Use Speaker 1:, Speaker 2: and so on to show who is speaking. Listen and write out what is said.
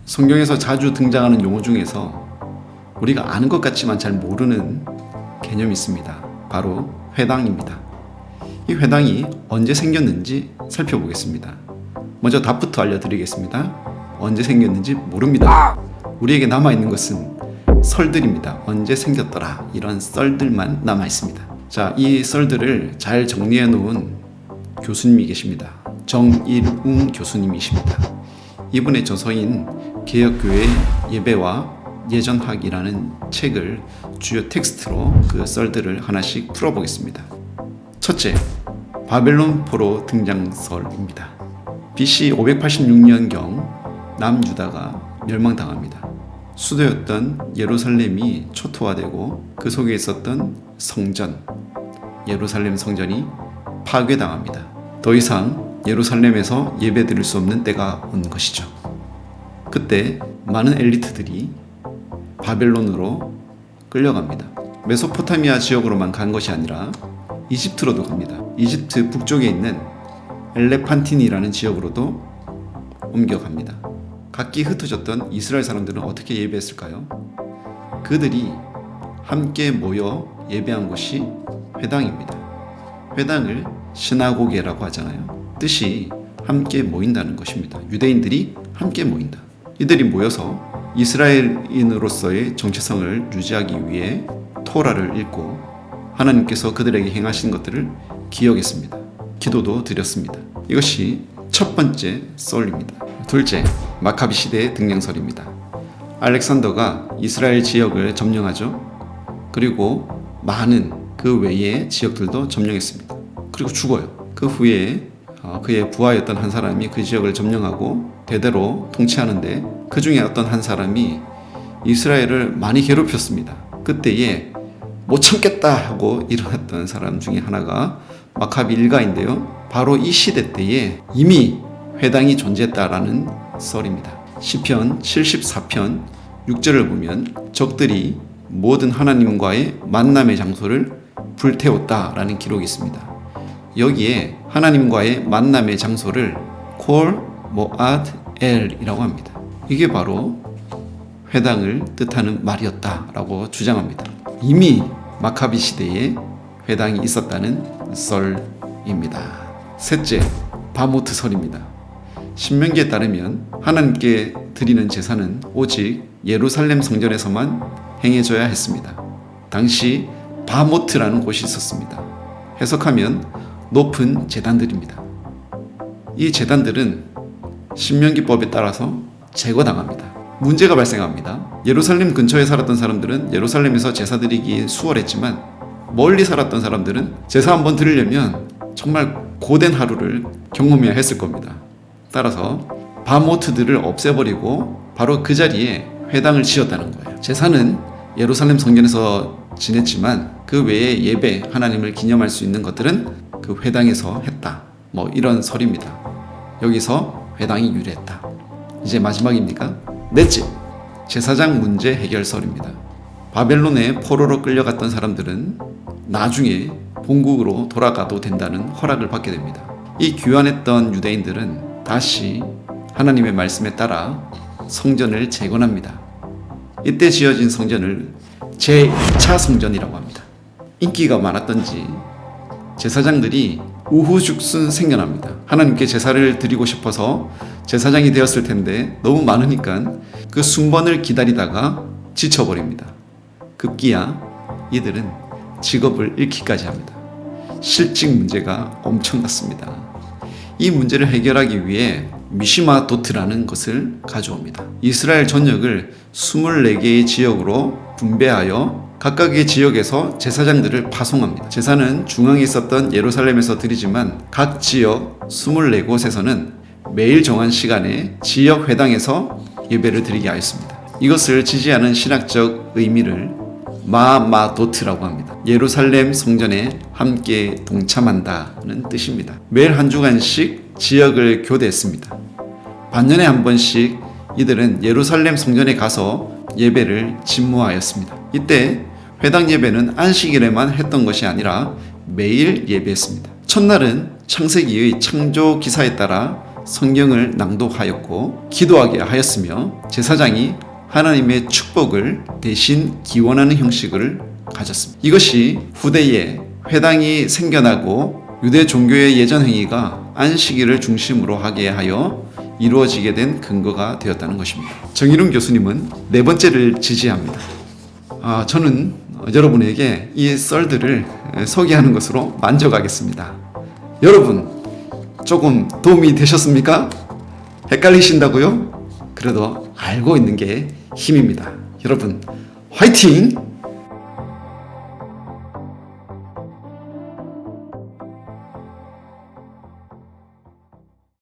Speaker 1: 성경에서 자주 등장하는 용어 중에서 우리가 아는 것 같지만 잘 모르는 개념이 있습니다. 바로 회당입니다. 이 회당이 언제 생겼는지 살펴보겠습니다. 먼저 답부터 알려드리겠습니다. 언제 생겼는지 모릅니다. 우리에게 남아있는 것은 썰들입니다. 언제 생겼더라, 이런 썰들만 남아있습니다. 자, 이 썰들을 잘 정리해 놓은 교수님이 계십니다. 정일웅 교수님이십니다. 이분의 저서인 개혁교회 예배와 예전학이라는 책을 주요 텍스트로 그 썰들을 하나씩 풀어보겠습니다. 첫째, 바벨론 포로 등장설입니다. BC 586년경 남유다가 멸망당합니다. 수도였던 예루살렘이 초토화되고 그 속에 있었던 성전, 예루살렘 성전이 파괴당합니다. 더 이상 예루살렘에서 예배드릴 수 없는 때가 온 것이죠. 그때 많은 엘리트들이 바벨론으로 끌려갑니다. 메소포타미아 지역으로만 간 것이 아니라 이집트로도 갑니다. 이집트 북쪽에 있는 엘레판틴이라는 지역으로도 옮겨갑니다. 각기 흩어졌던 이스라엘 사람들은 어떻게 예배했을까요? 그들이 함께 모여 예배한 곳이 회당입니다. 회당을 시나고게라고 하잖아요. 뜻이 함께 모인다는 것입니다. 유대인들이 함께 모인다. 이들이 모여서 이스라엘인으로서의 정체성을 유지하기 위해 토라를 읽고 하나님께서 그들에게 행하신 것들을 기억했습니다. 기도도 드렸습니다. 이것이 첫 번째 썰입니다. 둘째, 마카비 시대의 등장설입니다. 알렉산더가 이스라엘 지역을 점령하죠. 그리고 많은 그 외의 지역들도 점령했습니다. 그리고 죽어요. 그 후에 그의 부하였던 한 사람이 그 지역을 점령하고 대대로 통치하는데 그 중에 어떤 한 사람이 이스라엘을 많이 괴롭혔습니다. 그때에 못 참겠다 하고 일어났던 사람 중에 하나가 마카비 일가인데요. 바로 이 시대 때에 이미 회당이 존재했다라는 썰입니다. 시편 74편 6절을 보면 적들이 모든 하나님과의 만남의 장소를 불태웠다라는 기록이 있습니다. 여기에 하나님과의 만남의 장소를 콜 모앗 엘이라고 합니다. 이게 바로 회당을 뜻하는 말이었다라고 주장합니다. 이미 마카비 시대에 회당이 있었다는 썰입니다. 셋째, 바모트 설입니다. 신명기에 따르면 하나님께 드리는 제사는 오직 예루살렘 성전에서만 행해져야 했습니다. 당시 바모트라는 곳이 있었습니다. 해석하면 높은 제단들입니다. 이 제단들은 신명기법에 따라서 제거당합니다. 문제가 발생합니다. 예루살렘 근처에 살았던 사람들은 예루살렘에서 제사 드리기 수월했지만 멀리 살았던 사람들은 제사 한번 드리려면 정말 고된 하루를 경험해야 했을 겁니다. 따라서 바모트들을 없애버리고 바로 그 자리에 회당을 지었다는 거예요. 제사는 예루살렘 성전에서 지냈지만 그 외에 예배, 하나님을 기념할 수 있는 것들은 그 회당에서 했다. 이런 설입니다. 여기서 회당이 유래했다. 이제 마지막입니까? 넷째, 제사장 문제 해결설입니다. 바벨론에 포로로 끌려갔던 사람들은 나중에 본국으로 돌아가도 된다는 허락을 받게 됩니다. 이 귀환했던 유대인들은 다시 하나님의 말씀에 따라 성전을 재건합니다. 이때 지어진 성전을 제2차 성전이라고 합니다. 인기가 많았던지 제사장들이 우후죽순 생겨납니다. 하나님께 제사를 드리고 싶어서 제사장이 되었을 텐데 너무 많으니까 그 순번을 기다리다가 지쳐버립니다. 급기야 이들은 직업을 잃기까지 합니다. 실직 문제가 엄청났습니다. 이 문제를 해결하기 위해 미시마 도트라는 것을 가져옵니다. 이스라엘 전역을 24개의 지역으로 분배하여 각각의 지역에서 제사장들을 파송합니다. 제사는 중앙에 있었던 예루살렘에서 드리지만 각 지역 24곳에서는 매일 정한 시간에 지역 회당에서 예배를 드리게 하였습니다. 이것을 지지하는 신학적 의미를 마마도트라고 합니다. 예루살렘 성전에 함께 동참한다는 뜻입니다. 매일 한 주간씩 지역을 교대했습니다. 반년에 한 번씩 이들은 예루살렘 성전에 가서 예배를 집무하였습니다. 이때 회당 예배는 안식일에만 했던 것이 아니라 매일 예배했습니다. 첫날은 창세기의 창조 기사에 따라 성경을 낭독하였고 기도하게 하였으며 제사장이 하나님의 축복을 대신 기원하는 형식을 가졌습니다. 이것이 후대에 회당이 생겨나고 유대 종교의 예전 행위가 안식일을 중심으로 하게 하여 이루어지게 된 근거가 되었다는 것입니다. 정일훈 교수님은 네 번째를 지지합니다. 저는 여러분에게 이 썰들을 소개하는 것으로 만족하겠습니다. 여러분, 조금 도움이 되셨습니까? 헷갈리신다고요? 그래도 알고 있는 게 힘입니다. 여러분, 화이팅!